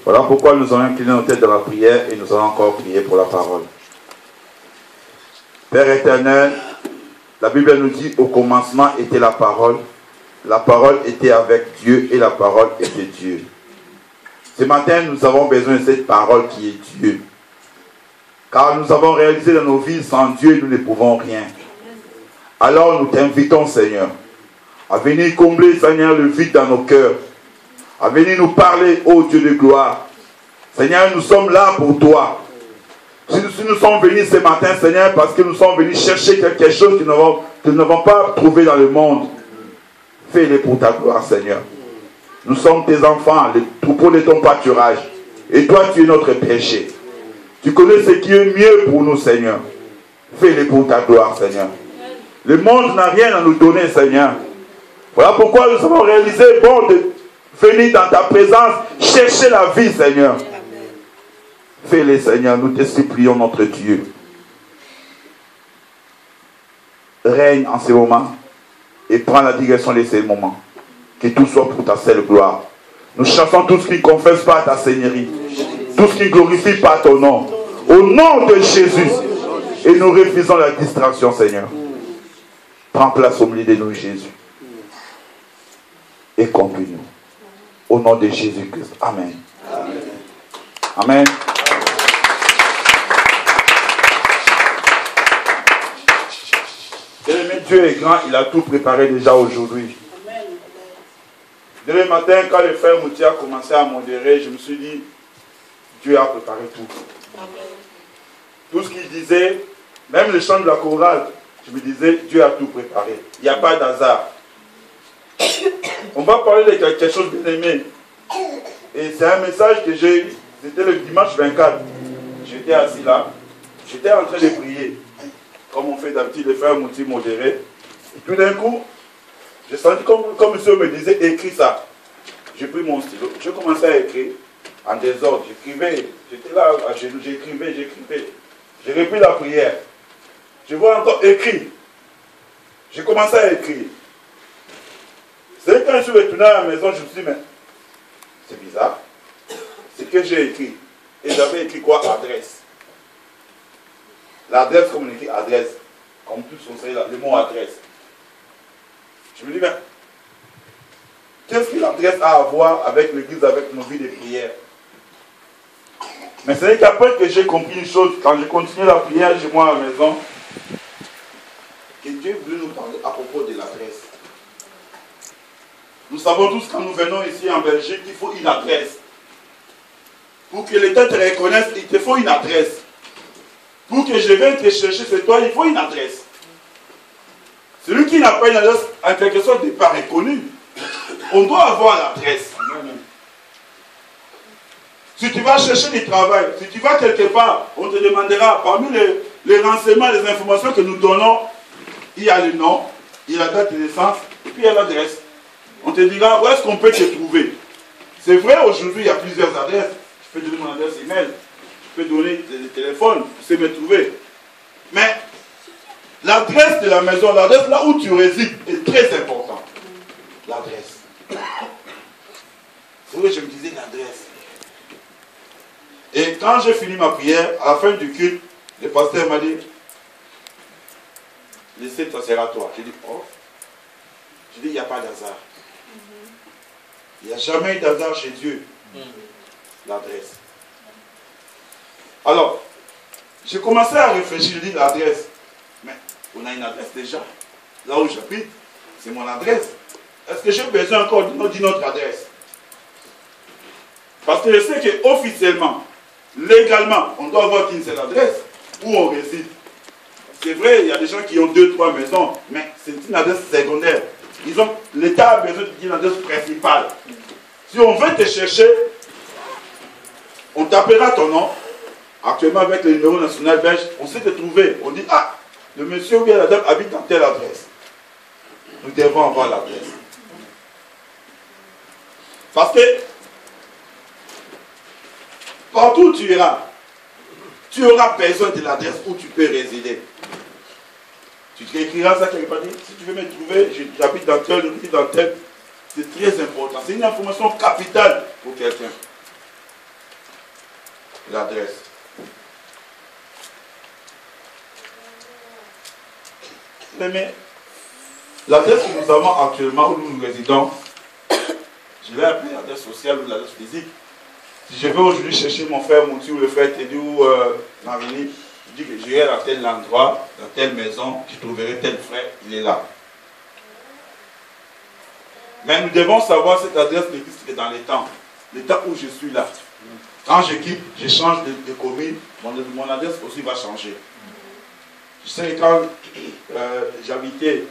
Voilà pourquoi nous allons incliner nos têtes dans la prière et nous allons encore prier pour la parole. Père éternel, la Bible nous dit au commencement était la parole était avec Dieu et la parole était Dieu. Ce matin, nous avons besoin de cette parole qui est Dieu. Car nous avons réalisé dans nos vies, sans Dieu, nous ne pouvons rien. Alors nous t'invitons, Seigneur, à venir combler, Seigneur, le vide dans nos cœurs. À venir nous parler, ô Dieu de gloire. Seigneur, nous sommes là pour toi. Si nous sommes venus ce matin, Seigneur, parce que nous sommes venus chercher quelque chose que nous n'avons pas trouvé dans le monde, fais-le pour ta gloire, Seigneur. Nous sommes tes enfants, les troupeaux de ton pâturage. Et toi, tu es notre péché. Tu connais ce qui est mieux pour nous, Seigneur. Fais-le pour ta gloire, Seigneur. Le monde n'a rien à nous donner, Seigneur. Voilà pourquoi nous avons réalisé, bon, de venir dans ta présence, chercher la vie, Seigneur. Fais-le, Seigneur, nous te supplions, notre Dieu. Règne en ce moment et prends la direction de ces moments. Que tout soit pour ta seule gloire. Nous chassons tout ce qui ne confesse pas ta Seigneurie. Tout ce qui ne glorifie pas ton nom. Au nom de Jésus. Et nous refusons la distraction, Seigneur. Prends place au milieu de nous, Jésus. Et conduis-nous. Au nom de Jésus-Christ. Amen. Amen. Amen. Dieu est grand, il a tout préparé déjà aujourd'hui. Dès le matin, quand le frère Moutia a commencé à modérer, je me suis dit, Dieu a préparé tout. Tout ce qu'il disait, même le chant de la chorale, je me disais, Dieu a tout préparé. Il n'y a pas d'hasard. On va parler de quelque chose de bien aimé. Et c'est un message que j'ai eu, c'était le dimanche 24. J'étais assis là, j'étais en train de prier. Comme on fait d'habitude, les frères Mouti modérés. Et tout d'un coup, j'ai senti comme monsieur me disait, écris ça. J'ai pris mon stylo, j'ai commencé à écrire en désordre. J'écrivais, j'étais là à genoux, j'écrivais. J'ai repris la prière. Je vois encore écrire. J'ai commencé à écrire. C'est quand je suis retourné à la maison, je me suis dit, mais c'est bizarre. C'est que j'ai écrit. Et j'avais écrit quoi? Adresse. L'adresse, comme on écrit adresse, comme tous on sait le mot adresse. Je me dis, mais qu'est-ce que l'adresse a à voir avec l'église, avec nos vies de prière? Mais c'est qu'après que j'ai compris une chose, quand j'ai continué la prière chez moi à la maison, que Dieu voulait nous parler à propos de l'adresse. Nous savons tous quand nous venons ici en Belgique qu'il faut une adresse. Pour que l'État te reconnaisse, il te faut une adresse. Pour que je vienne te chercher chez toi, il faut une adresse. Celui qui n'a pas une adresse, en quelque sorte, n'est pas reconnu. On doit avoir l'adresse. Si tu vas chercher du travail, si tu vas quelque part, on te demandera, parmi les renseignements, les informations que nous donnons, il y a le nom, il y a la date de naissance, et puis il y a l'adresse. On te dira, où est-ce qu'on peut te trouver? C'est vrai, aujourd'hui, il y a plusieurs adresses. Je peux donner mon adresse email. Je peux donner le téléphone, tu sais me trouver. Mais l'adresse de la maison, l'adresse là où tu résides est très importante. L'adresse. C'est vrai, je me disais l'adresse. Et quand j'ai fini ma prière, à la fin du culte, le pasteur m'a dit, laissez, ça sera toi. J'ai dit, oh. J'ai dit, il n'y a pas d'hasard. Il n'y a jamais eu d'hasard chez Dieu. L'adresse. Alors, j'ai commencé à réfléchir, je dis l'adresse. Mais on a une adresse déjà. Là où j'habite, c'est mon adresse. Est-ce que j'ai besoin encore d'une autre adresse? Parce que je sais qu'officiellement, légalement, on doit avoir qu'une seule adresse où on réside. C'est vrai, il y a des gens qui ont 2-3 maisons, mais c'est une adresse secondaire. L'État a besoin d'une adresse principale. Si on veut te chercher, on t'appellera ton nom. Actuellement, avec le numéro national belge, on sait te trouver. On dit, ah, le monsieur ou bien la dame habite dans telle adresse. Nous devons avoir l'adresse. Parce que, partout où tu iras, tu auras besoin de l'adresse où tu peux résider. Tu t'écriras ça quelque part. Si tu veux me trouver, j'habite dans tel, j'habite dans tel. C'est très important. C'est une information capitale pour quelqu'un. l'adresse. Mais l'adresse que nous avons actuellement où nous résidons, je vais appeler l'adresse sociale ou l'adresse physique. Si je vais aujourd'hui chercher mon frère Mouti ou le frère Teddy ou Marini, je dis que j'irai à tel endroit, dans telle maison, je trouverai tel frère, il est là. Mais nous devons savoir cette adresse n'existe que dans les temps où je suis là. Quand je quitte, je change de commune, mon adresse aussi va changer. Je sais que quand j'habitais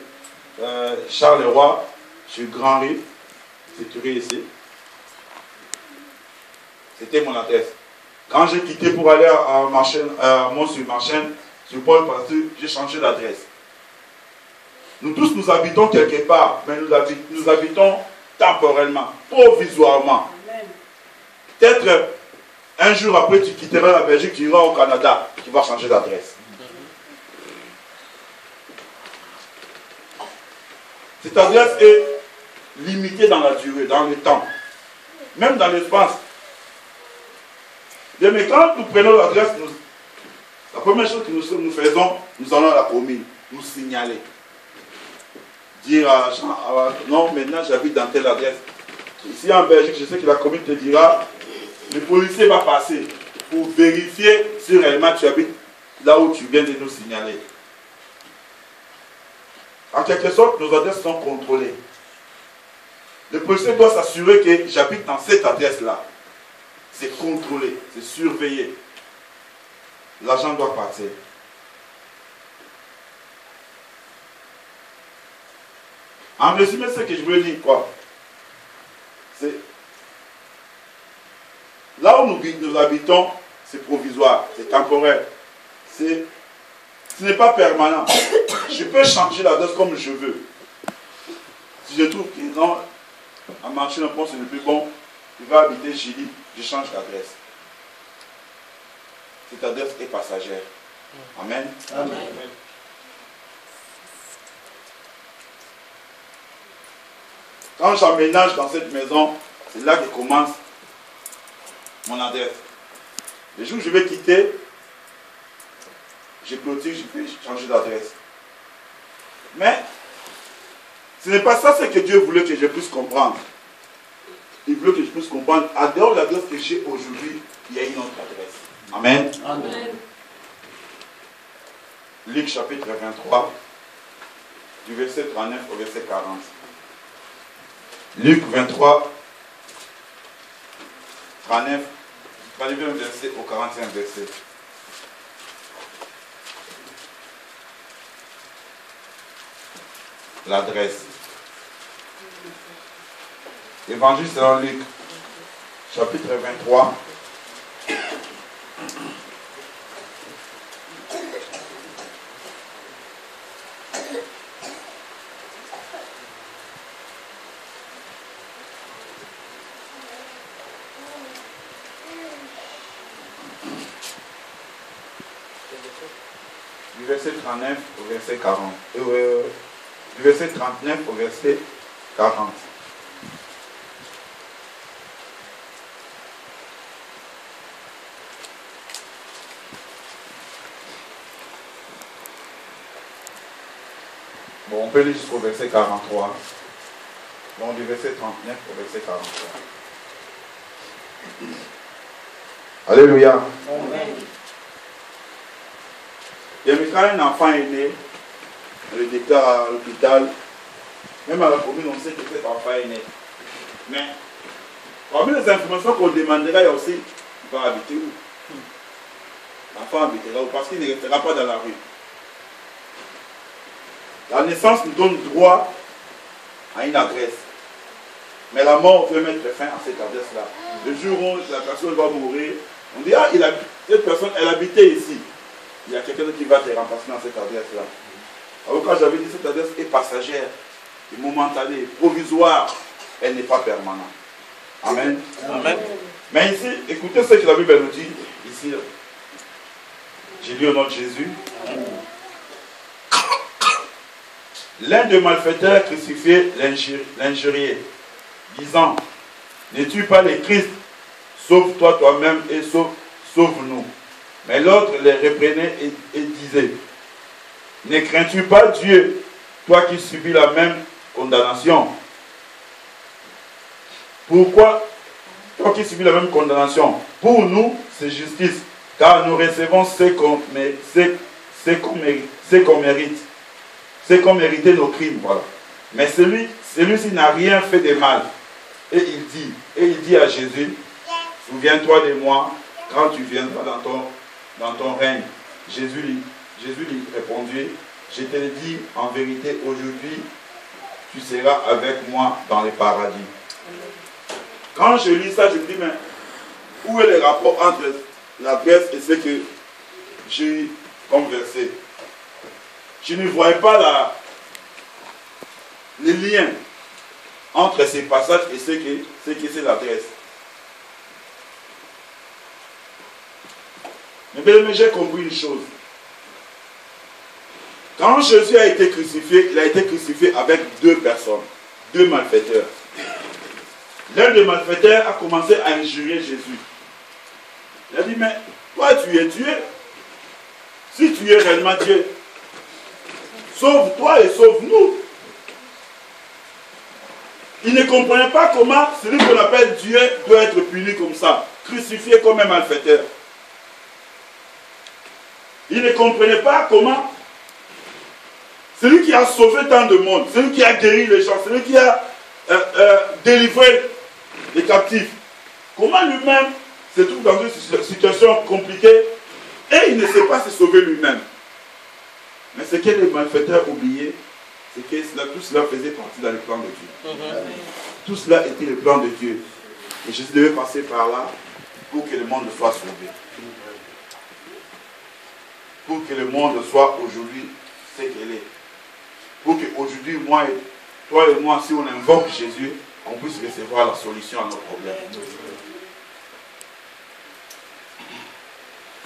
Charleroi, chez Grand Rive, c'est ici, c'était mon adresse. Quand j'ai quitté pour aller à Mont-sur-Marchène, sur Paul Pasteur, j'ai changé d'adresse. Nous tous, nous habitons quelque part, mais nous habitons temporellement, provisoirement. Peut-être un jour après, tu quitteras la Belgique, tu iras au Canada, tu vas changer d'adresse. Cette adresse est limitée dans la durée, dans le temps, même dans l'espace. Mais quand nous prenons l'adresse, la première chose que nous faisons, nous allons à la commune, nous signaler. Dire à Jean, non, maintenant j'habite dans telle adresse. Ici en Belgique, je sais que la commune te dira, le policier va passer pour vérifier si réellement tu habites là où tu viens de nous signaler. En quelque sorte, nos adresses sont contrôlées. Le policier doit s'assurer que j'habite dans cette adresse-là. C'est contrôlé, c'est surveillé. L'agent doit partir. En résumé, ce que je veux dire, quoi, c'est là où nous habitons, c'est provisoire, c'est temporaire, ce n'est pas permanent. Je peux changer l'adresse comme je veux. Si je trouve que non, à marcher un pont, ce n'est plus bon, je vais habiter Gili, je change d'adresse. Cette adresse est passagère. Amen. Amen. Quand j'emménage dans cette maison, c'est là que commence mon adresse. Le jour où je vais quitter, je clôture, je peux changer d'adresse. Mais ce n'est pas ça ce que Dieu voulait que je puisse comprendre. Il voulait que je puisse comprendre, à dehors de l'adresse que j'ai aujourd'hui, il y a une autre adresse. Amen. Amen. Luc chapitre 23, du verset 39 au verset 40. Luc 23, 39, 31 verset au 41 verset. L'adresse. Évangile selon Luc, chapitre 23. Du verset 39 au verset 40. Du verset 39 au verset 40. Bon, on peut lire jusqu'au verset 43. Bon, du verset 39 au verset 43. Alléluia. Amen. Et quand un enfant est né, on le déclare à l'hôpital, même à la commune, on sait que cet enfant est né. Mais, parmi les informations qu'on demandera, il y a aussi, il va habiter où? L'enfant habitera où? Parce qu'il ne restera pas dans la rue. La naissance nous donne droit à une adresse. Mais la mort veut mettre fin à cette adresse-là. Le jour où la personne va mourir, on dit, ah, cette personne, elle habitait ici. Il y a quelqu'un qui va te remplacer dans cette adresse-là. Alors quand j'avais dit, cette adresse est passagère, est momentanée, provisoire, elle n'est pas permanente. Amen. Amen. Mais ici, écoutez ce que la Bible nous dit, ici. J'ai lu au nom de Jésus. L'un des malfaiteurs crucifié l'injuriait, disant, n'es-tu pas le Christ? Sauve-toi toi-même et sauve sauve-nous. Mais l'autre les reprenait et disait, ne crains-tu pas Dieu, toi qui subis la même condamnation? Pourquoi? Toi qui subis la même condamnation. Pour nous, c'est justice, car nous recevons ce qu'on mérite. C'est qu'on méritait nos crimes, voilà. Mais celui-ci n'a rien fait de mal. Et il dit à Jésus, souviens-toi de moi quand tu viendras dans ton règne. Jésus lui répondit, je te le dis en vérité, aujourd'hui, tu seras avec moi dans le paradis. Quand je lis ça, je me dis, mais où est le rapport entre la Grèce et ce que j'ai conversé? Je ne voyais pas les liens entre ces passages et ce que c'est la Grèce. Mais j'ai compris une chose. Quand Jésus a été crucifié, il a été crucifié avec deux personnes, deux malfaiteurs. L'un des malfaiteurs a commencé à injurier Jésus. Il a dit, mais toi tu es Dieu. Si tu es réellement Dieu, sauve-toi et sauve-nous. Il ne comprenait pas comment celui qu'on appelle Dieu doit être puni comme ça, crucifié comme un malfaiteur. Il ne comprenait pas comment celui qui a sauvé tant de monde, celui qui a guéri les gens, celui qui a délivré les captifs, comment lui-même se trouve dans une situation compliquée et il ne sait pas se sauver lui-même. Mais ce que les malfaiteurs oubliaient, c'est que tout cela faisait partie dans le plan de Dieu. Tout cela était le plan de Dieu. Et Jésus devait passer par là pour que le monde soit sauvé. Pour que le monde soit aujourd'hui ce qu'il est. Pour qu'aujourd'hui, toi et moi, si on invoque Jésus, on puisse recevoir la solution à nos problèmes.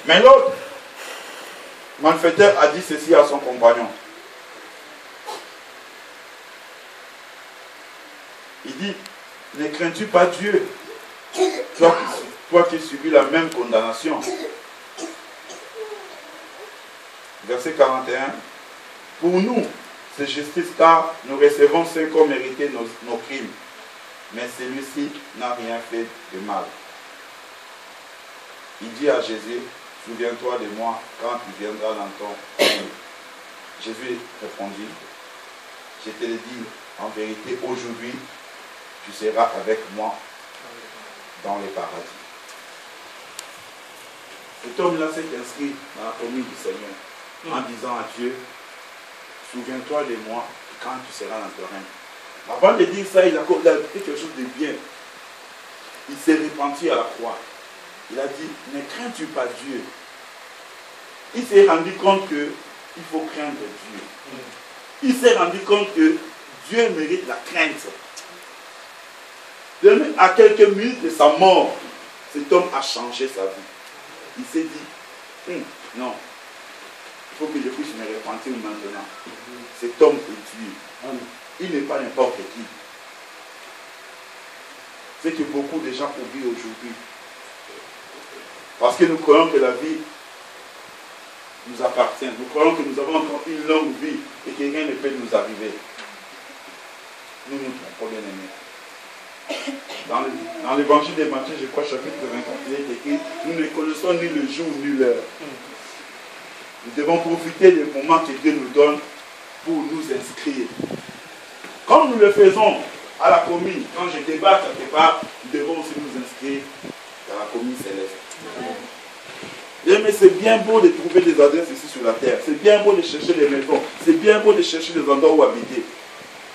Mais l'autre malfaiteur a dit ceci à son compagnon. Il dit, ne crains-tu pas Dieu, toi qui subis la même condamnation? Verset 41. Pour nous, c'est justice car nous recevons ce qu'ont mérité nos crimes. Mais celui-ci n'a rien fait de mal. Il dit à Jésus, souviens-toi de moi quand tu viendras dans ton règne. Jésus répondit, je te le dis en vérité, aujourd'hui, tu seras avec moi dans le paradis. Cet homme-là s'est inscrit dans la commune du Seigneur en disant à Dieu, souviens-toi de moi quand tu seras dans ton règne. Avant de dire ça, il a fait quelque chose de bien. Il s'est repenti à la croix. Il a dit, ne crains-tu pas Dieu? Il s'est rendu compte qu'il faut craindre Dieu. Il s'est rendu compte que Dieu mérite la crainte. À quelques minutes de sa mort, cet homme a changé sa vie. Il s'est dit, non, il faut que je puisse me repentir maintenant. Cet homme est Dieu. Il n'est pas n'importe qui. C'est que beaucoup de gens oublient aujourd'hui. Parce que nous croyons que la vie nous appartient. Nous croyons que nous avons encore une longue vie et que rien ne peut nous arriver. Nous nous trompons, bien aimés. Dans l'évangile de Matthieu, je crois, chapitre 24, il est écrit, nous ne connaissons ni le jour ni l'heure. Nous devons profiter des moments que Dieu nous donne pour nous inscrire. Comme nous le faisons à la commune, quand je débat quelque part, nous devons aussi nous inscrire dans la commune céleste. Mais c'est bien beau de trouver des adresses ici sur la terre. C'est bien beau de chercher des maisons. C'est bien beau de chercher des endroits où habiter.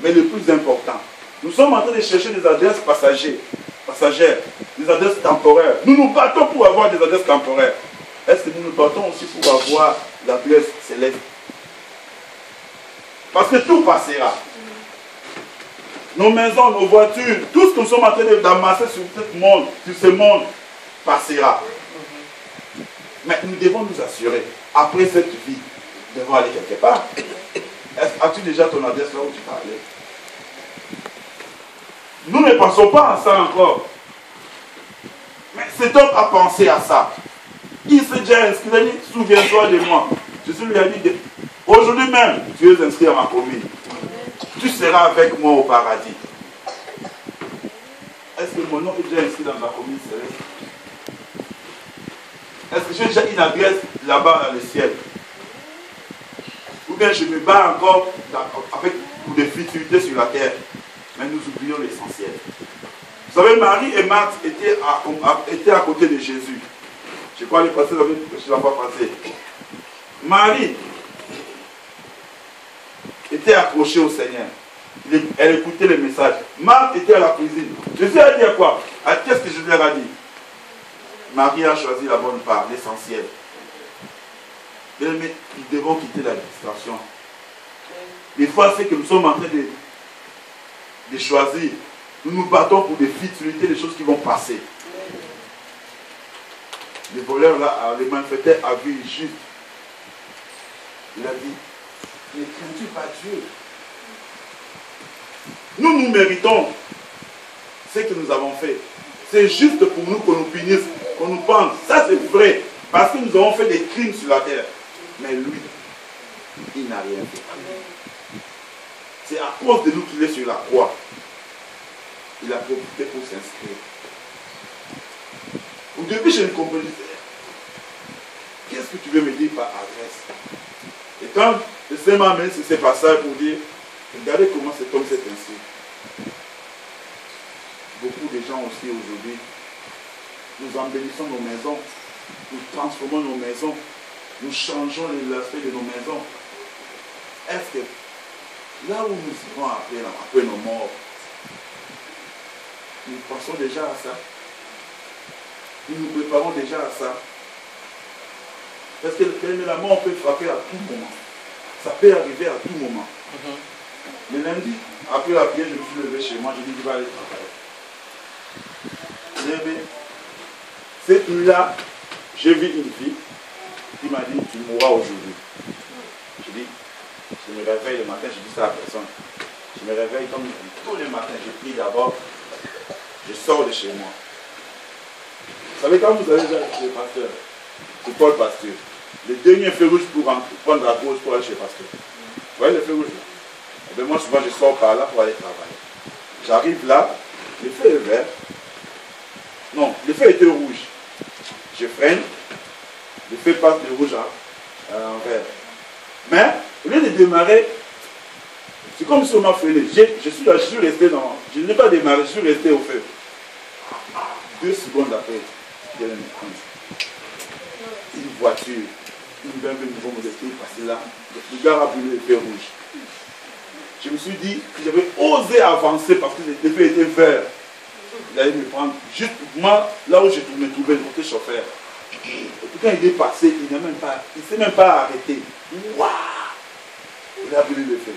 Mais le plus important, nous sommes en train de chercher des adresses passagères, des adresses temporaires. Nous nous battons pour avoir des adresses temporaires. Est-ce que nous nous battons aussi pour avoir l'adresse céleste? Parce que tout passera. Nos maisons, nos voitures, tout ce que nous sommes en train d'amasser sur ce monde passera. Mais nous devons nous assurer, après cette vie, nous devons aller quelque part. As-tu déjà ton adresse là où tu vas aller? Nous ne pensons pas à ça encore. Mais cet homme a pensé à ça. Il s'est déjà inscrit, il a dit, souviens-toi de moi. Jésus lui a dit, aujourd'hui même, tu es inscrit à ma commune. Tu seras avec moi au paradis. Est-ce que mon nom est déjà inscrit dans ma commune céleste? Est-ce que j'ai déjà une adresse là-bas dans le ciel? Ou bien je me bats encore avec pour des futilités sur la terre. Mais nous oublions l'essentiel. Vous savez, Marie et Marthe étaient à côté de Jésus. Je crois que les pasteurs avaient prêché la fois passée. Marie était accrochée au Seigneur. Elle écoutait les messages. Marthe était à la cuisine. Jésus a dit à quoi? Qu'est-ce que Jésus leur a dit? Marie a choisi la bonne part, l'essentiel. Mais nous devons quitter la distraction. Des fois, c'est que nous sommes en train de choisir. Nous nous battons pour des futilités, des choses qui vont passer. Le voleur là, le malfaiteur a vu juste. Il a dit, ne crains-tu pas Dieu? Nous méritons ce que nous avons fait. C'est juste pour nous qu'on nous punisse, qu'on nous pende. Ça c'est vrai. Parce que nous avons fait des crimes sur la terre. Mais lui, il n'a rien fait. C'est à cause de nous qu'il est sur la croix. Il a profité pour s'inscrire. Au début, je ne comprenais pas. Qu'est-ce que tu veux me dire par adresse? Et quand le Seigneur m'a amené sur ces passages pour dire, regardez comment cet homme s'est ainsi. Beaucoup de gens aussi aujourd'hui, nous embellissons nos maisons, nous transformons nos maisons, nous changeons l'aspect de nos maisons. Est-ce que là où nous irons après nos morts, nous pensons déjà à ça? Nous nous préparons déjà à ça? Parce que la mort peut frapper à tout moment. Ça peut arriver à tout moment. Le lundi, après la prière, je me suis levé chez moi, je dis qu'il va aller travailler. Levé. Cette nuit-là, j'ai vu une fille qui m'a dit, tu mourras aujourd'hui. Je dis, je me réveille le matin, je dis ça à personne. Je me réveille comme tous les matins, je prie d'abord, je sors de chez moi. Vous savez, quand vous avez déjà chez le pasteur, c'est Paul Pasteur, le dernier feu rouge pour prendre la gauche pour aller chez le pasteur. Vous voyez le feu rouge là? Et bien moi, souvent, je sors par là pour aller travailler. J'arrive là, le feu est vert. Non, le feu était rouge. Je freine, le feu passe de rouge en vert. Mais, au lieu de démarrer, c'est comme si on m'a freiné. Je suis resté dans... Je n'ai pas démarré, je suis resté au feu. 2 secondes après, une voiture, une BMW nouveau modèle qui est passée là, le gars a brûlé le feu rouge. Je me suis dit que j'avais osé avancer parce que le feu était vert. Il allait me prendre juste moi, là où je me trouvais, le côté chauffeur. Et puis quand il est passé, il ne s'est même pas arrêté. Waouh! Il a brûlé le feu.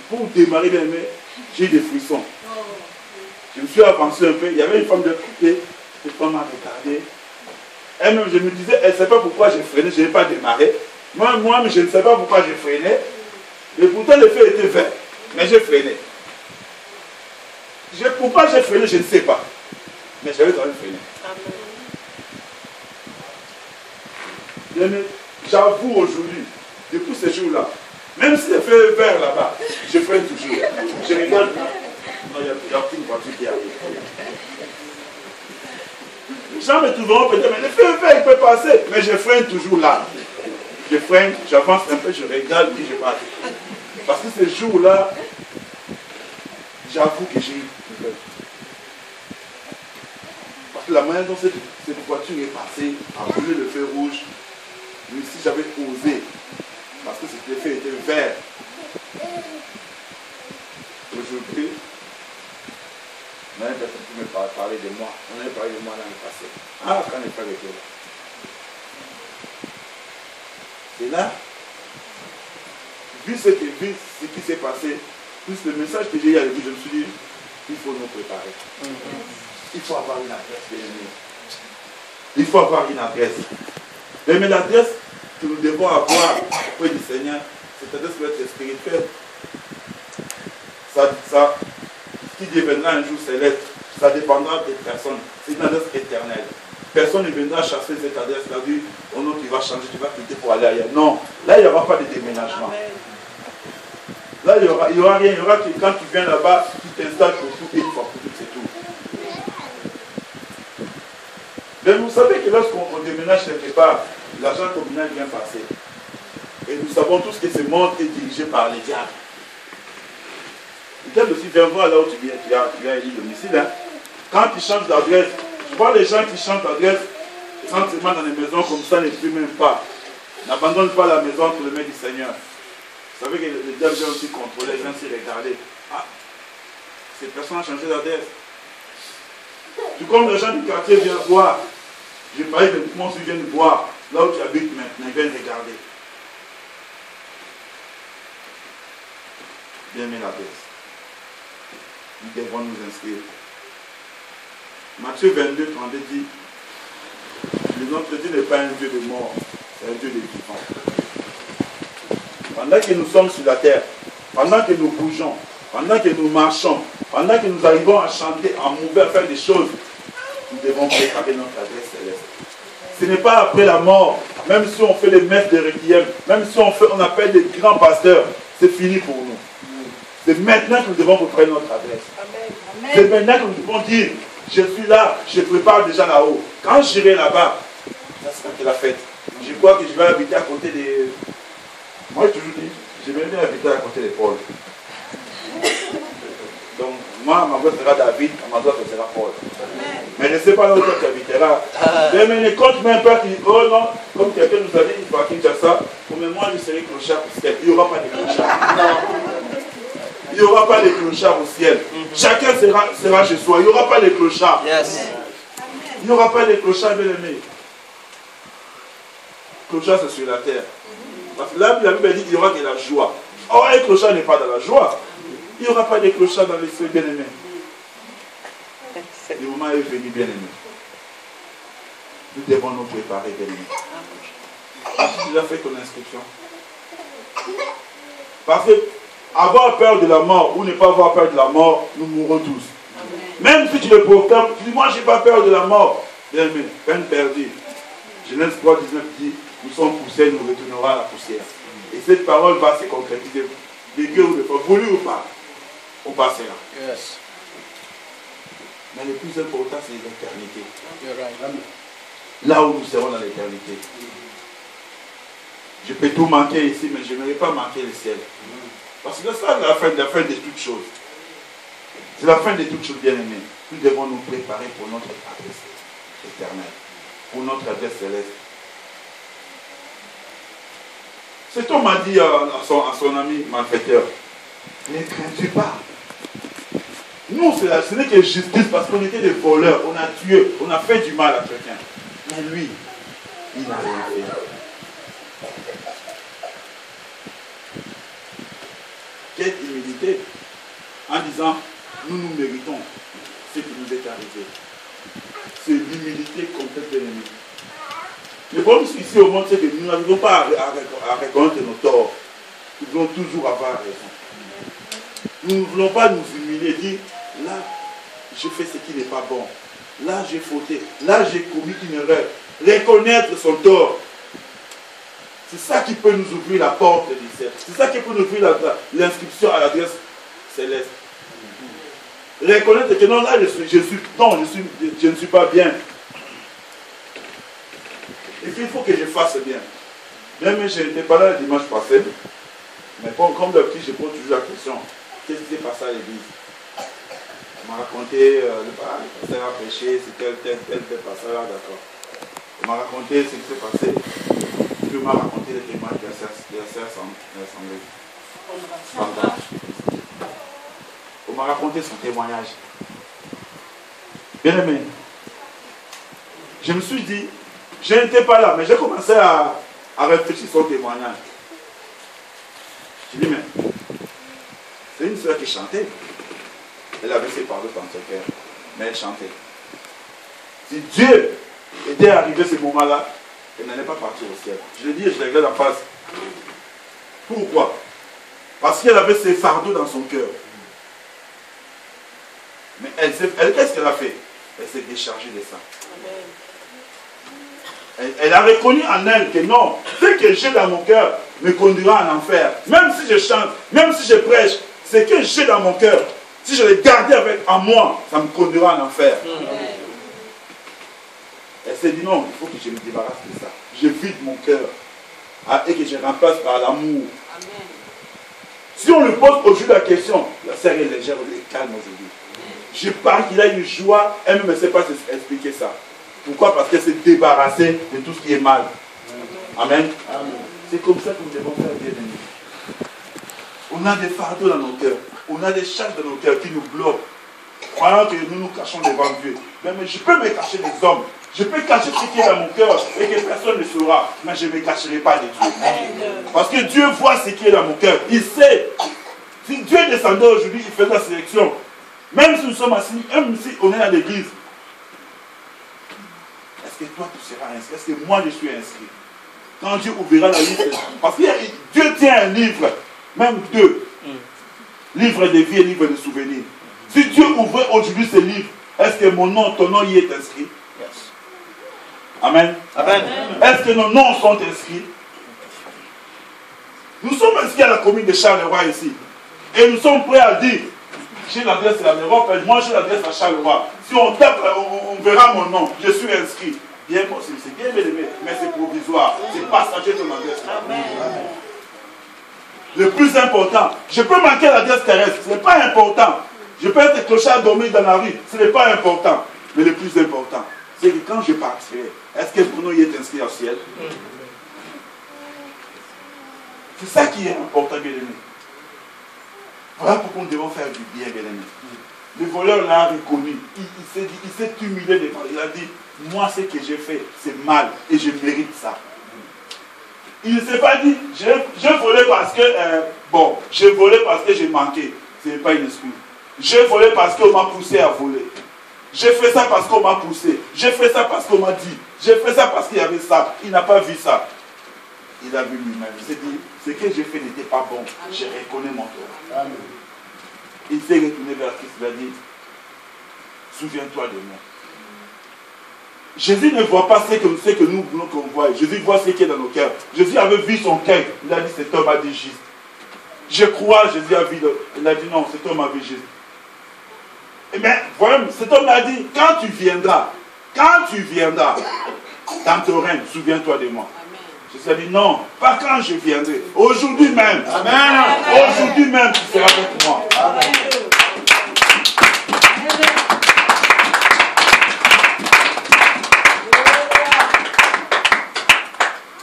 Pour démarrer bien aimé, j'ai eu des frissons. Je me suis avancé un peu, il y avait une femme de côté, cette femme m'a regardé. Elle-même, je me disais, elle ne sait pas pourquoi j'ai freiné, je n'ai pas démarré. Moi, je ne sais pas pourquoi j'ai freiné. Et pourtant, le feu était vert, mais j'ai freiné. Pourquoi j'ai freiné, je ne sais pas. Mais j'avais quand même freiné. J'avoue aujourd'hui, depuis ce jour-là, même si le feu est vert là-bas, je freine toujours. Je regarde, non, il n'y a aucune voiture qui arrive. Les gens me trouveront peut-être, mais le feu est vert, il peut passer. Mais je freine toujours là. Je freine, j'avance un peu, je regarde, puis je passe. Parce que ce jour-là, j'avoue que j'ai eu peur. Parce que la manière dont cette voiture est passée, a brûlé le feu rouge, mais si j'avais osé, parce que le feu était vert, aujourd'hui, on avait personne qui me parlait de moi. On avait parlé de moi dans le passé. Ah, quand les frères étaient là. Et là, vu ce qui s'est passé, plus le message que j'ai eu à l'église, je me suis dit, il faut nous préparer. Il faut avoir une adresse, bien aimé. Il faut avoir une adresse. Mais l'adresse que nous devons avoir auprès du Seigneur, cette adresse doit être spirituelle. Ce qui deviendra un jour céleste, ça dépendra des personnes. C'est une adresse éternelle. personne ne viendra chasser cette adresse. La vie, oh non, tu vas changer, tu vas quitter pour aller ailleurs. Non, là, il n'y aura pas de déménagement. Là, il n'y aura rien. Il y aura que quand tu viens là-bas, tu t'installes pour tout et une fois pour tout, c'est tout. Mais vous savez que lorsqu'on déménage quelque part, l'argent communal vient passer. Et nous savons tous que ce monde est dirigé par les diables. Le diable aussi vient voir là où tu viens élire domicile. Hein. Quand tu changes d'adresse, je vois les gens qui changent d'adresse, sentiment dans les maisons comme ça, ne plus même pas. N'abandonne pas la maison entre les mains du Seigneur. Vous savez que le diable vient aussi contrôler, vient aussi regarder. Ah, cette personne a changé d'adresse. Tout comme les gens du quartier viennent voir. Je parlais de comment ils viennent voir là où tu habites maintenant, ils viennent regarder. Bien mis la baisse. Nous devons nous inscrire. Matthieu 22, 32 dit, notre Dieu n'est pas un Dieu de mort, c'est un Dieu de vivant. Pendant que nous sommes sur la terre, pendant que nous bougeons, pendant que nous marchons, pendant que nous arrivons à chanter, à mouvoir, à faire des choses, nous devons préparer notre adresse céleste. Ce n'est pas après la mort, même si on fait les messes de requiem, même si on appelle des grands pasteurs, c'est fini pour nous. C'est maintenant que nous devons préparer notre adresse. C'est maintenant que nous devons dire, je suis là, je prépare déjà là-haut. Quand j'irai là-bas, ça sera que la fête. Je crois que je vais habiter à côté des... Moi, j'ai toujours dit, je vais bien habiter à côté des Paul. Donc, moi, ma voix sera David, ma voix sera Paul. Mais je ne sais pas là où tu habiteras. Mais ne compte même pas qu'il... Oh non, comme quelqu'un nous a dit, il faut à Kinshasa, mais moi, je serai clochard au ciel. Il n'y aura pas de clochard. Non. Il n'y aura pas de clochard au ciel. Chacun sera chez soi. Il n'y aura pas de clochard. Yes. Il n'y aura pas de clochard, bien aimé. Clochard, c'est sur la terre. Parce que là, la Bible dit qu'il y aura de la joie. Or, un clochard n'est pas dans la joie. Il n'y aura pas de clochard dans les cieux, bien aimé. Le moment est venu, bien aimé. Nous devons nous préparer, bien aimé. As-tu déjà fait ton inscription? Parce que avoir peur de la mort ou ne pas avoir peur de la mort, nous mourrons tous. Même si tu le proclames, tu dis, moi je n'ai pas peur de la mort. Bien aimé, peine perdue. Genèse 3, 19 dit, nous sommes poussière, nous retournerons à la poussière. Et cette parole va se concrétiser. De Dieu ou de pas, voulu ou pas, on passera. Yes. Mais le plus important, c'est l'éternité. Là où nous serons dans l'éternité. Je peux tout manquer ici, mais je n'aurai pas manqué le ciel. Parce que ça, c'est la fin de toutes choses. C'est la fin de toutes choses, bien aimées. Nous devons nous préparer pour notre adresse éternelle, pour notre adresse céleste. Cet homme a dit à son ami malfaiteur, ne crains-tu pas. Nous, ce n'est que justice parce qu'on était des voleurs, on a tué, on a fait du mal à quelqu'un. Mais lui, il n'a rien fait. Quelle humilité, en disant, nous méritons ce qui nous est arrivé. C'est l'humilité complète de l'ennemi. Le problème ici au monde, c'est que nous n'arrivons pas à reconnaître nos torts. Nous voulons toujours avoir raison. Nous ne voulons pas nous humilier et dire, là, je fais ce qui n'est pas bon. Là, j'ai fauté. Là, j'ai commis une erreur. Reconnaître son tort. C'est ça qui peut nous ouvrir la porte du ciel. C'est ça qui peut nous ouvrir l'inscription à l'adresse céleste. Reconnaître que non, là, je ne suis pas bien. Et puis, il faut que je fasse bien. Même si je n'étais pas là le dimanche passé, mais comme d'habitude, je pose toujours la question, qu'est-ce qui s'est passé à l'église? On m'a raconté, le pasteur a prêché, c'est tel passage là, d'accord. On m'a raconté ce qui s'est passé. Puis on m'a raconté les témoignages de la assemblée. On m'a raconté son témoignage. Bien aimé, je me suis dit, je n'étais pas là, mais j'ai commencé à réfléchir sur son témoignage. Je dis, mais c'est une soeur qui chantait. Elle avait ses paroles dans son cœur, mais elle chantait. Si Dieu était arrivé à ce moment-là, elle n'allait pas partir au ciel. Je le dis et je regarde en face. Pourquoi? Parce qu'elle avait ses fardeaux dans son cœur. Mais elle qu'est-ce qu'elle a fait? Elle s'est déchargée de ça. Elle a reconnu en elle que non, ce que j'ai dans mon cœur me conduira en enfer. Même si je chante, même si je prêche, ce que j'ai dans mon cœur, si je l'ai gardé en moi, ça me conduira en enfer. Elle s'est dit non, il faut que je me débarrasse de ça. Je vide mon cœur et que je remplace par l'amour. Si on lui pose aujourd'hui la question, la sœur est légère, elle est calme aujourd'hui. Je parle qu'il a une joie, elle ne sait pas expliquer ça. Pourquoi? Parce qu'elle s'est débarrassée de tout ce qui est mal. Amen. C'est comme ça que nous devons faire, bien aimés. On a des fardeaux dans nos cœurs. On a des charges dans nos cœurs qui nous bloquent. Croyant que nous nous cachons devant Dieu. Mais je peux me cacher des hommes. Je peux cacher ce qui est dans mon cœur et que personne ne saura. Mais je ne me cacherai pas de Dieu. Parce que Dieu voit ce qui est dans mon cœur. Il sait. Si Dieu descendait aujourd'hui, il faisait la sélection. Même si nous sommes assis, même si on est à l'église. Est-ce que toi tu seras inscrit? Est-ce que moi je suis inscrit? Quand Dieu ouvrira la liste. Parce que Dieu tient un livre. Même deux. Livre de vie et livre de souvenirs. Si Dieu ouvrait aujourd'hui ce livre, est-ce que mon nom, ton nom y est inscrit? Amen. Amen. Est-ce que nos noms sont inscrits? Nous sommes inscrits à la commune de Charleroi ici. Et nous sommes prêts à dire, j'ai l'adresse de la Mérope, moi j'ai l'adresse à Charleroi. Si on tape, on verra mon nom, je suis inscrit. Bien, c'est bien aimé, mais c'est provisoire. C'est passager ton adresse. Amen. Le plus important, je peux manquer l'adresse terrestre, ce n'est pas important. Je peux être clochard dormir dans la rue, ce n'est pas important. Mais le plus important, c'est que quand je partirai, est-ce que mon nom y est inscrit au ciel? C'est ça qui est important, bien aimé. Voilà pourquoi nous devons faire du bien, bien aimé. Le voleur l'a reconnu. Il s'est humilié devant. Il a dit, moi ce que j'ai fait, c'est mal et je mérite ça. Il ne s'est pas dit, je volais parce que, j'ai volé parce que j'ai manqué. Ce n'est pas une excuse. J'ai volé parce qu'on m'a poussé à voler. J'ai fait ça parce qu'on m'a poussé. J'ai fait ça parce qu'on m'a dit. J'ai fait ça parce qu'il y avait ça. Il n'a pas vu ça. Il a vu lui-même. Il s'est dit, ce que j'ai fait n'était pas bon. Je reconnais mon tort. Il s'est retourné vers Christ. Il a dit, souviens-toi de moi. Jésus ne voit pas ce que nous voulons qu'on voie. Jésus voit ce qui est dans nos cœurs. Jésus avait vu son cœur. Il a dit, cet homme a dit juste. Je crois, Jésus a vu. Il a dit, non, cet homme a vu juste. Mais, voilà, cet homme a dit, quand tu viendras dans ton règne, souviens-toi de moi. Jésus a dit, non, pas quand je viendrai. Aujourd'hui même. Amen. Aujourd'hui même, tu seras avec moi. Amen.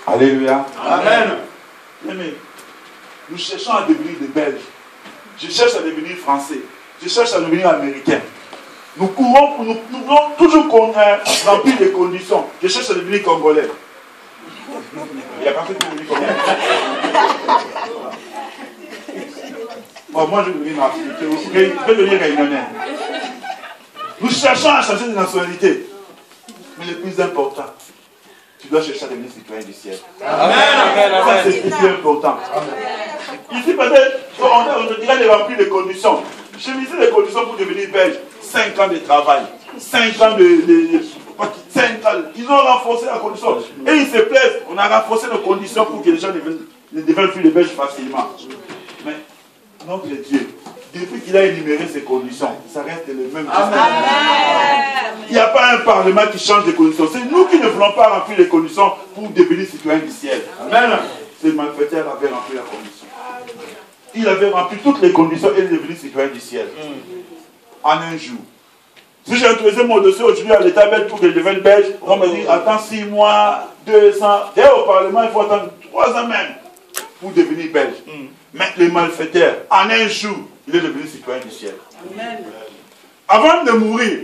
Alléluia. Amen. Amen. Nous cherchons à devenir des Belges. Je cherche à devenir français. Je cherche à devenir américain. Nous courons, nous voulons toujours remplir des conditions. Je cherche à devenir congolais. Il n'y a pas que de devenir congolais. Bon, moi je vais devenir africain. Je vais devenir réunionnais. Nous cherchons à changer de nationalité. Mais le plus important, tu dois chercher à devenir citoyen du ciel. Amen. Ça, c'est le plus important. Amen. Ici, peut-être, on dirait de remplir les conditions. Je me disais les conditions pour devenir belge. 5 ans de travail. 5 ans de 5 ans. Ils ont renforcé la condition. Et ils se plaisent. On a renforcé les conditions pour que les gens deviennent plus de belges facilement. Mais notre Dieu, depuis qu'il a énuméré ces conditions, ça reste les mêmes. Amen. Il n'y a pas un parlement qui change les conditions. C'est nous qui ne voulons pas remplir les conditions pour devenir citoyen du ciel. Amen. Ce malfaiteur avait rempli la condition. Il avait rempli toutes les conditions et il est devenu citoyen du ciel. En un jour. Si j'ai introduit mon dossier aujourd'hui à l'état belge pour que je devienne belge, on me dit attends 6 mois, 2 ans. Et au Parlement, il faut attendre 3 ans même pour devenir belge. Mais les malfaiteurs, en un jour, il est devenu citoyen du ciel. Amen. Avant de mourir,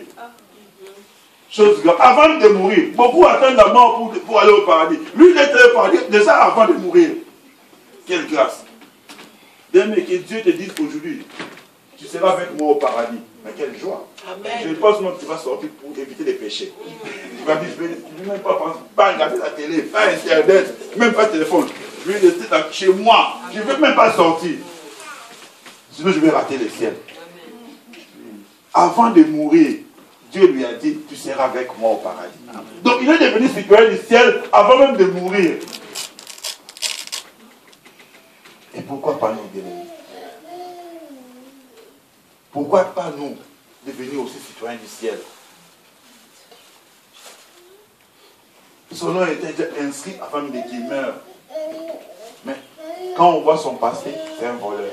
chose grave, avant de mourir, beaucoup attendent la mort pour aller au paradis. Lui, il était au paradis déjà avant de mourir. Quelle grâce. Bien, mais que Dieu te dise aujourd'hui, tu seras avec moi au paradis. Mais quelle joie. Amen. Je ne pense pas que tu vas sortir pour éviter les péchés. Tu vas dire, je ne vais même pas regarder la télé, pas internet, même pas téléphone. Je vais rester chez moi. Je ne vais même pas sortir. Sinon, je vais rater le ciel. Avant de mourir, Dieu lui a dit, tu seras avec moi au paradis. Donc il est devenu citoyen du ciel avant même de mourir. Et pourquoi pas nous, bien-aimés? Pourquoi pas nous devenir aussi citoyens du ciel? Son nom était déjà inscrit avant qu'il meure. Mais quand on voit son passé, c'est un voleur,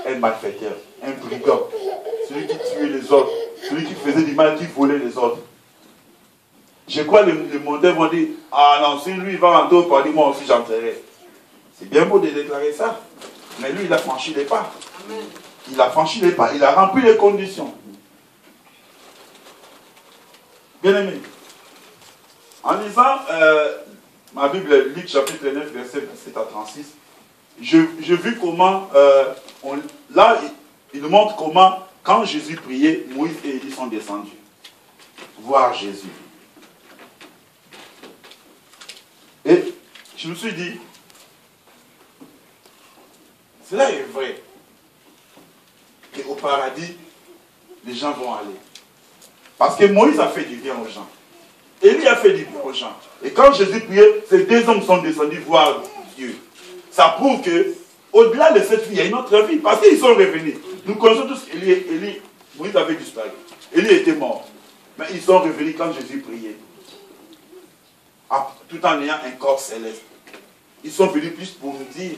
un malfaiteur, un brigand, celui qui tuait les autres, celui qui faisait du mal, qui volait les autres. Je crois que les mondains vont dire, ah non, si lui va rentrer au paradis, moi aussi j'entrerai. C'est bien beau de déclarer ça. Mais lui, il a franchi les pas. Il a franchi les pas, il a rempli les conditions. Bien aimé, en lisant ma Bible, Luc chapitre 9, verset 27 à 36, j'ai vu comment, là, il nous montre comment, quand Jésus priait, Moïse et Élie sont descendus voir Jésus. Et je me suis dit, cela est vrai, qu'au paradis, les gens vont aller. Parce que Moïse a fait du bien aux gens. Élie a fait du bien aux gens. Et quand Jésus priait, ces deux hommes sont descendus voir Dieu. Ça prouve que, au-delà de cette vie, il y a une autre vie. Parce qu'ils sont revenus. Nous connaissons tous Élie, Moïse avait disparu. Élie était mort. Mais ils sont revenus quand Jésus priait. Tout en ayant un corps céleste. Ils sont venus plus pour nous dire,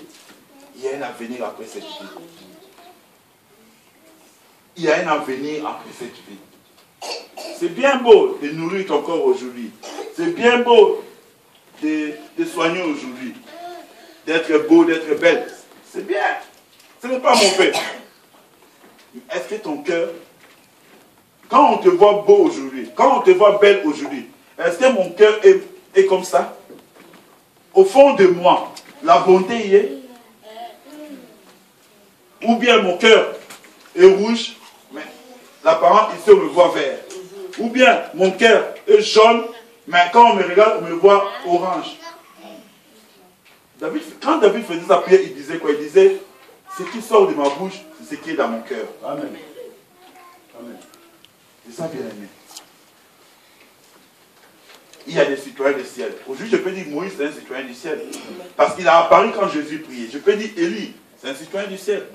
il y a un avenir après cette vie. Il y a un avenir après cette vie. C'est bien beau de nourrir ton corps aujourd'hui. C'est bien beau de soigner aujourd'hui. D'être beau, d'être belle. C'est bien. Ce n'est pas mauvais. Est-ce que ton cœur, quand on te voit beau aujourd'hui, quand on te voit belle aujourd'hui, est-ce que mon cœur est comme ça? Au fond de moi, la bonté y est? Ou bien mon cœur est rouge, mais l'apparence ici on me voit vert. Ou bien mon cœur est jaune, mais quand on me regarde, on me voit orange. Quand David faisait sa prière, il disait quoi? Il disait, ce qui sort de ma bouche, c'est ce qui est dans mon cœur. Amen. Amen. C'est ça, bien aimé. Il y a des citoyens du ciel. Aujourd'hui, je peux dire Moïse, c'est un citoyen du ciel. Parce qu'il a apparu quand Jésus priait. Je peux dire Élie, c'est un citoyen du ciel.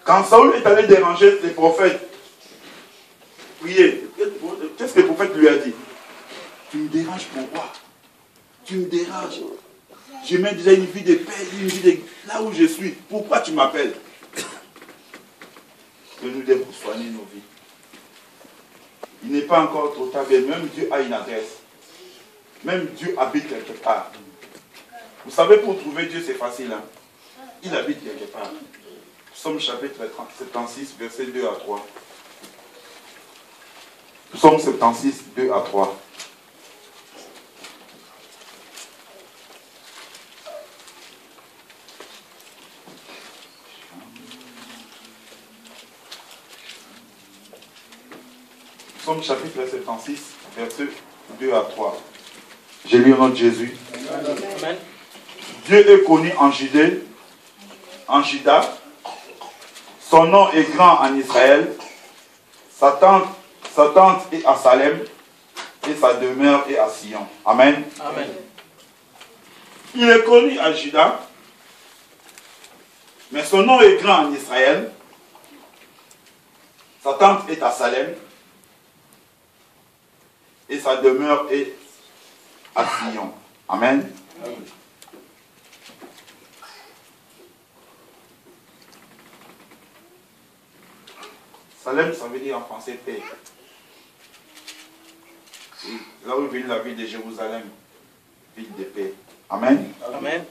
Quand Saül est allé déranger les prophètes, prier, qu'est-ce que le prophète lui a dit? Tu me déranges pourquoi? Tu me déranges. Je mets déjà une vie de paix, une vie de... Là où je suis, pourquoi tu m'appelles? Que nous devons soigner nos vies. Il n'est pas encore trop tard, même Dieu a une adresse. Même Dieu habite quelque part. Vous savez, pour trouver Dieu, c'est facile. Hein? Il habite quelque part. Psaume chapitre 76, versets 2 à 3. Psaume 76, 2 à 3. Psaume chapitre 76, versets 2 à 3. J'ai lu au nom de Jésus. Amen. Dieu est connu en Judée, en Juda. Son nom est grand en Israël. Sa tente est à Salem et sa demeure est à Sion. Amen. Amen. Il est connu à Juda, mais son nom est grand en Israël. Sa tente est à Salem et sa demeure est à Sion. Amen. Amen. Salem, ça veut dire en français paix. Et là où vient la ville de Jérusalem, ville de paix. Amen. Amen.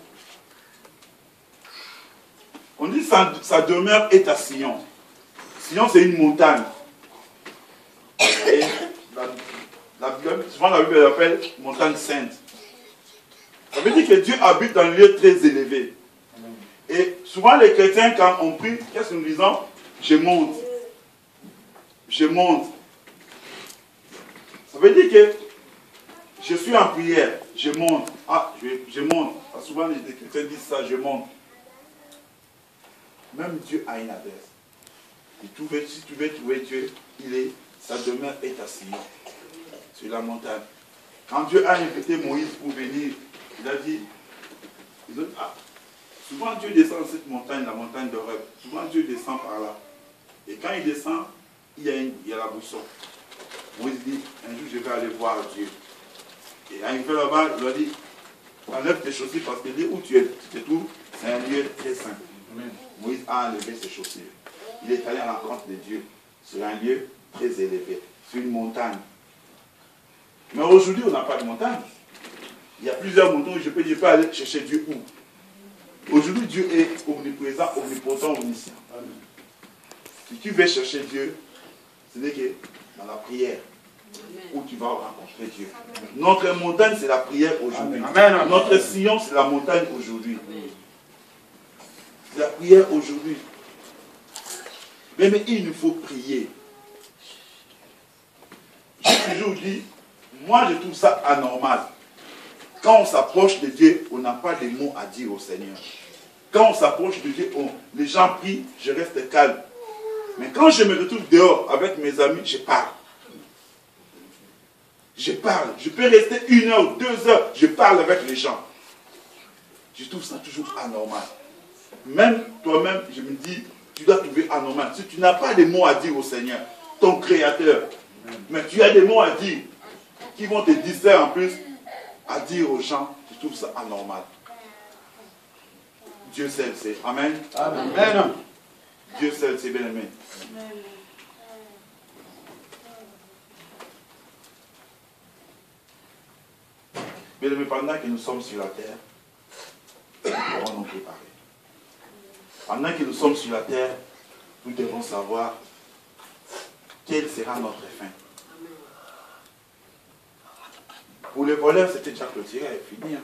On dit que sa demeure est à Sion. Sion, c'est une montagne. Et souvent la Bible l'appelle montagne sainte. Ça veut dire que Dieu habite dans un lieu très élevé. Et souvent les chrétiens, quand on prie, qu'est-ce que nous disons? Je monte. Je monte. Ça veut dire que je suis en prière, je monte. Ah, je monte. Souvent les chrétiens disent ça, je monte. Même Dieu a une adresse. Si tu veux trouver Dieu, sa demeure est à Sion, sur la montagne. Quand Dieu a invité Moïse pour venir, il a dit, souvent Dieu descend de cette montagne, la montagne de Horeb. Souvent Dieu descend par là. Et quand il descend, il y a la boussole. Moïse dit, un jour je vais aller voir Dieu. Et arrivé là-bas, il lui a dit, enlève tes chaussures parce que là où tu te trouves, c'est un lieu très saint. Moïse a enlevé ses chaussures. Il est allé à la rencontre de Dieu sur un lieu très élevé, sur une montagne. Mais aujourd'hui, on n'a pas de montagne. Il y a plusieurs montagnes où je peux aller chercher Dieu où. Aujourd'hui, Dieu est omniprésent, omnipotent, omniscient. Si tu veux chercher Dieu, ce n'est que dans la prière où tu vas rencontrer Dieu. Notre montagne, c'est la prière aujourd'hui. Notre sillon, c'est la montagne aujourd'hui. C'est la prière aujourd'hui. Mais il nous faut prier. J'ai toujours dit, moi je trouve ça anormal. Quand on s'approche de Dieu, on n'a pas de mots à dire au Seigneur. Quand on s'approche de Dieu, les gens prient, je reste calme. Mais quand je me retrouve dehors avec mes amis, je parle. Je parle. Je peux rester 1 heure, 2 heures, je parle avec les gens. Je trouve ça toujours anormal. Même toi-même, je me dis, tu dois trouver anormal. Si tu n'as pas de mots à dire au Seigneur, ton Créateur, mais tu as des mots à dire qui vont te distraire en plus à dire aux gens, je trouve ça anormal. Dieu seul sait. Amen. Amen. Dieu seul sait, bien aimé. Bien aimé, pendant que nous sommes sur la terre, nous devons nous préparer. Pendant que nous sommes sur la terre, nous devons savoir quelle sera notre fin. Pour le voleur, c'était déjà clôturé et fini.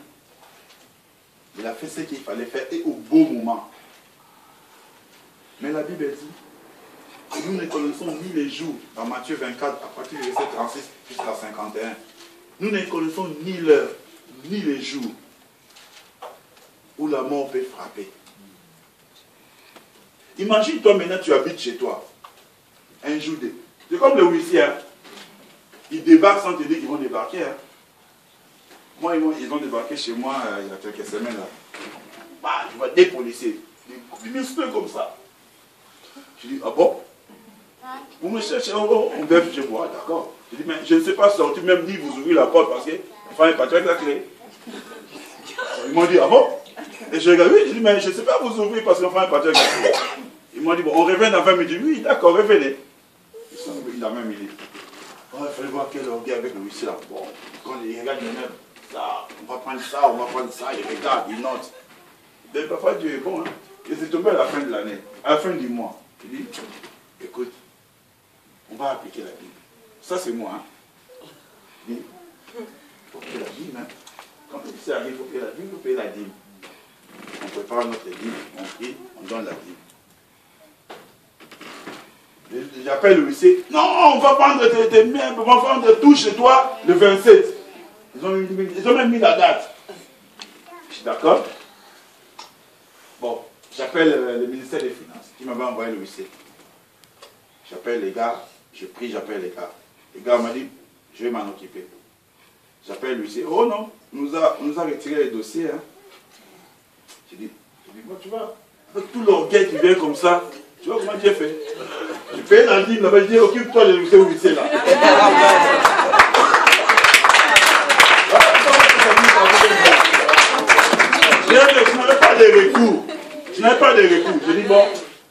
Il a fait ce qu'il fallait faire et au beau moment. Mais la Bible dit, nous ne connaissons ni les jours, dans Matthieu 24, à partir du verset 36 jusqu'à 51, nous ne connaissons ni l'heure, ni les jours où la mort peut frapper. Imagine-toi maintenant, tu habites chez toi. Un jour, c'est comme le huissier. Ils débarquent sans te dire qu'ils vont débarquer. Moi, ils ont débarqué chez moi il y a quelques semaines. Là. Bah, je vois des policiers, des musclés comme ça. Je dis, ah bon? Vous me cherchez, on vient chez moi, d'accord. Je dis, mais je ne sais pas sortir, même ni vous ouvrir la porte parce qu'il fallait partir avec la clé. Ils m'ont dit, ah bon? Et je regarde, oui, je dis, mais je ne sais pas vous ouvrir parce qu'il fallait partir avec la clé. Ils m'ont dit, bon, on revient dans 20 minutes. Oui, d'accord, revenez. Ils sont revenus dans 20 minutes. Oh, il fallait voir quel orgueil avec le huissier là. Bon, quand ils regardent les mêmes, ça, on va prendre ça, on va prendre ça, ils regardent, ils notent. Mais parfois Dieu est bon, hein. Et c'est tombé à la fin de l'année, à la fin du mois. Il dit, écoute, on va appliquer la Bible. Ça c'est moi, hein. Il dit, il faut payer la dîme, hein. Quand le huissier arrive, il faut payer la dîme, il faut payer la dîme. On prépare notre dîme, on prie, on donne la dîme. J'appelle le huissier. Non, on va prendre tes meubles, on va prendre tout chez toi le 27. Ils ont même mis la date. Je suis d'accord. Bon, j'appelle le ministère des Finances qui m'avait envoyé le huissier. J'appelle les gars, je prie, j'appelle les gars. Les gars m'ont dit, je vais m'en occuper. J'appelle le huissier. Oh non, on nous a retiré les dossiers. Hein. Je dis, bon, tu vois, avec tout l'orgueil qui vient comme ça, tu vois comment Dieu fait? Je paye la dîme là-bas, je dis, occupe-toi de huissier là. Je n'avais pas de recours. Je n'avais pas de recours. Je dis, bon,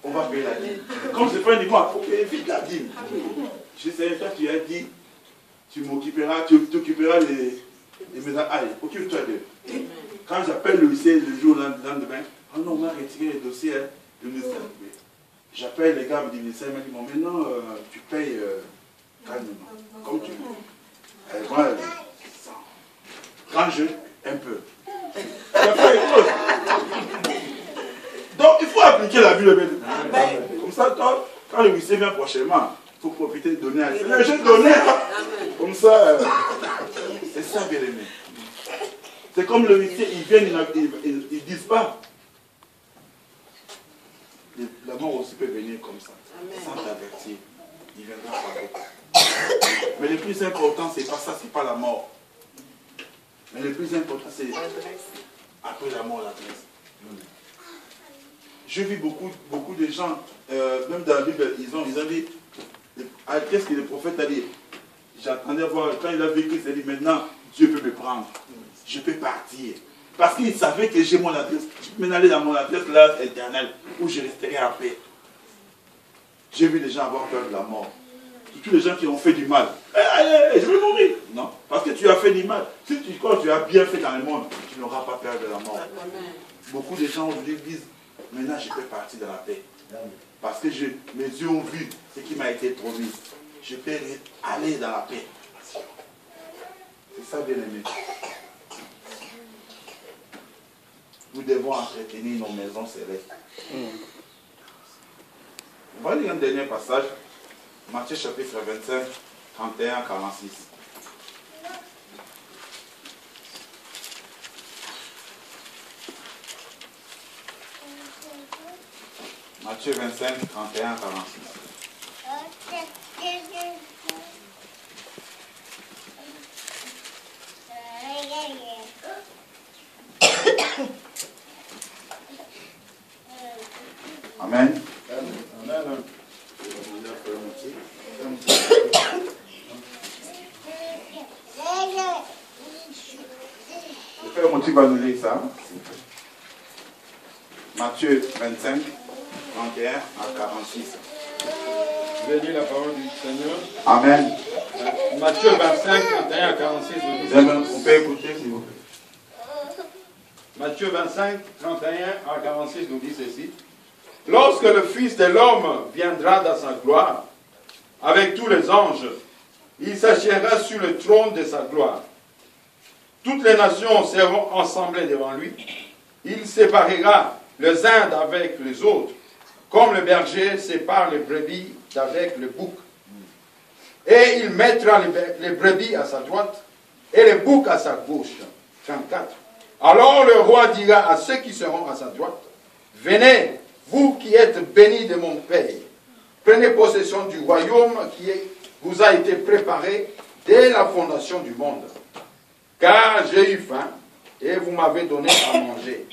on va payer la dîme. Comme c'est fin du mois, il faut payer vite la dîme. Je sais, toi, tu as dit, tu m'occuperas, tu t'occuperas des maisons. Allez, occupe-toi d'eux. Quand j'appelle le huissier le jour le lendemain, oh non, on m'a retiré les dossiers du ministère. J'appelle les gars du ministère, ils m'ont dit, bon, maintenant, tu payes calmement, comme tu veux. Moi, range un peu. Donc, il faut appliquer la Bible. Comme ça, toi, quand le huissier vient prochainement, il faut profiter de donner à Dieu. J'ai donné, comme ça, c'est ça, bien aimé. C'est comme le huissier, ils viennent, ils disent pas. La mort aussi peut venir comme ça. sans t'avertir. Il viendra frapper. Mais le plus important, c'est pas ça, c'est pas la mort. Mais le plus important, c'est après la mort, l'adresse. Je vis beaucoup de gens, même dans la Bible, ils ont dit, qu'est-ce que le prophète a dit? J'attendais voir, quand il a vécu, il a dit, maintenant, Dieu peut me prendre. Je peux partir. Parce qu'il savait que j'ai mon adresse. Je peux m'en aller dans mon adresse là, éternelle, où je resterai en paix. J'ai vu des gens avoir peur de la mort. Surtout les gens qui ont fait du mal. Je vais mourir. Non, parce que tu as fait du mal. Si tu crois que tu as bien fait dans le monde, tu n'auras pas peur de la mort. Beaucoup de gens aujourd'hui disent, maintenant je peux partir dans la paix. Parce que mes yeux ont vu ce qui m'a été promis. Je peux aller dans la paix. C'est ça, bien aimé. Nous devons entretenir nos maisons célestes. On va lire un dernier passage. Matthieu chapitre 25, 31 à 46. Matthieu 25, 31 à 46. Amen. Amen. Le Père Moti va nous lire ça. Matthieu 25, 31 à 46. Je vais lire la parole du Seigneur. Amen. Matthieu 25, 31 à 46. On peut écouter s'il vous plaît. Matthieu 25, 31 à 46 nous dit ceci. Lorsque le Fils de l'homme viendra dans sa gloire, avec tous les anges, il s'assiera sur le trône de sa gloire. Toutes les nations seront assemblées devant lui. Il séparera les uns d'avec les autres, comme le berger sépare les brebis d'avec le bouc. Et il mettra les brebis à sa droite et les boucs à sa gauche. 34. Alors le roi dira à ceux qui seront à sa droite, venez, vous qui êtes bénis de mon Père, prenez possession du royaume qui vous a été préparé dès la fondation du monde. Car j'ai eu faim et vous m'avez donné à manger.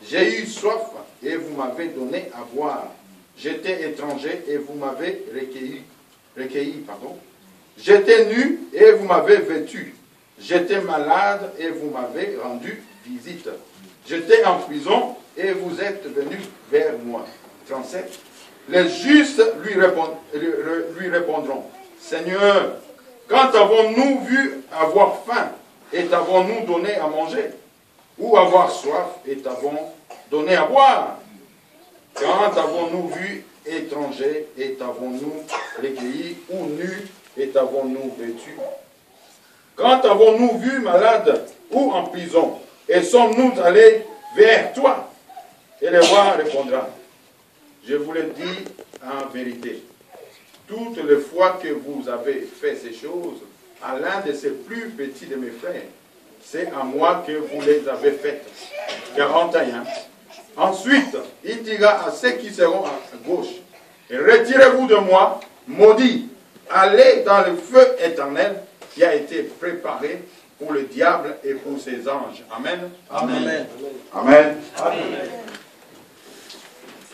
J'ai eu soif et vous m'avez donné à boire. J'étais étranger et vous m'avez recueilli. J'étais nu et vous m'avez vêtu. J'étais malade et vous m'avez rendu visite. J'étais en prison et vous êtes venus vers moi. 37. Les justes lui répondront, Seigneur, quand avons-nous vu avoir faim et t'avons-nous donné à manger? Ou avoir soif et t'avons donné à boire? Quand avons-nous vu étranger et t'avons-nous recueilli? Ou nu et t'avons-nous vêtu? Quand avons-nous vu malade ou en prison et sommes-nous allés vers toi? Et le roi répondra, je vous le dis en vérité, toutes les fois que vous avez fait ces choses à l'un de ces plus petits de mes frères, c'est à moi que vous les avez faites. 41. Ensuite, il dira à ceux qui seront à gauche, retirez-vous de moi, maudits, allez dans le feu éternel qui a été préparé pour le diable et pour ses anges. Amen. Amen. Amen. Amen.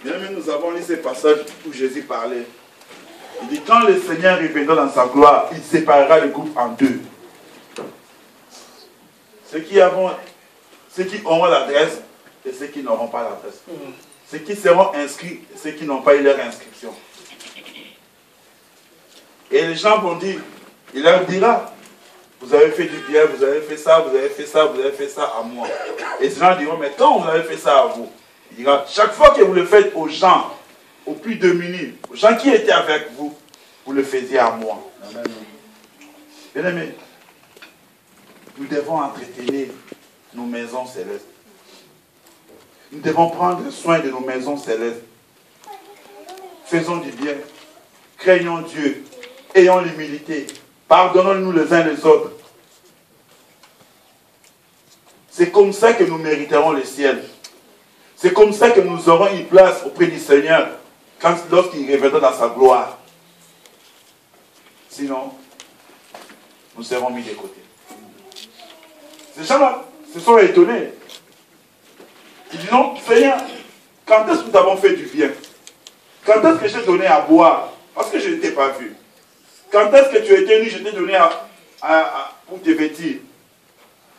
Bien aimé, nous avons lu ce passage où Jésus parlait. Il dit, quand le Seigneur reviendra dans sa gloire, il séparera le groupe en deux. Ceux qui auront l'adresse et ceux qui n'auront pas l'adresse. Ceux qui seront inscrits et ceux qui n'ont pas eu leur inscription. Et les gens vont dire, il leur dira, vous avez fait du bien, vous avez fait ça, vous avez fait ça, vous avez fait ça à moi. Et ces gens diront, mais quand vous avez fait ça à vous? Il dira, chaque fois que vous le faites aux gens, aux plus démunis, aux gens qui étaient avec vous, vous le faisiez à moi. Bien aimé, nous devons entretenir nos maisons célestes. Nous devons prendre soin de nos maisons célestes. Faisons du bien. Craignons Dieu. Ayons l'humilité. Pardonnons-nous les uns les autres. C'est comme ça que nous mériterons le ciel. C'est comme ça que nous aurons une place auprès du Seigneur. lorsqu'il reviendra dans sa gloire. Sinon, nous serons mis de côté. Ces gens-là se sont étonnés. Ils disent non, Seigneur, quand est-ce que nous t'avons fait du bien? Quand est-ce que je t'ai donné à boire? Parce que je ne t'ai pas vu. Quand est-ce que tu étais nu, je t'ai donné pour te vêtir?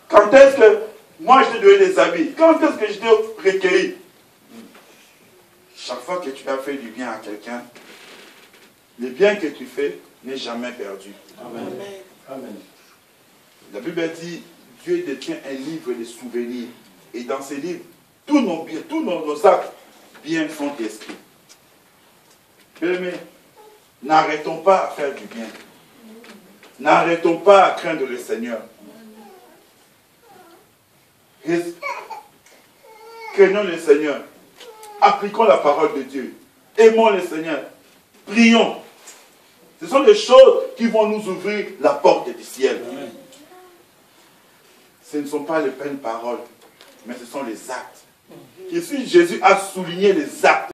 Quand est-ce que moi je t'ai donné des habits? Quand est-ce que je t'ai recueilli? Chaque fois que tu as fait du bien à quelqu'un, le bien que tu fais n'est jamais perdu. Amen. Amen. La Bible dit, Dieu détient un livre de souvenirs. Et dans ces livres, tous nos actes bien sont inscrits. Bien-aimés, n'arrêtons pas à faire du bien. N'arrêtons pas à craindre le Seigneur. Craignons le Seigneur. Appliquons la parole de Dieu. Aimons le Seigneur. Prions. Ce sont des choses qui vont nous ouvrir la porte du ciel. Amen. Ce ne sont pas les belles paroles, mais ce sont les actes. Ici, Jésus a souligné les actes.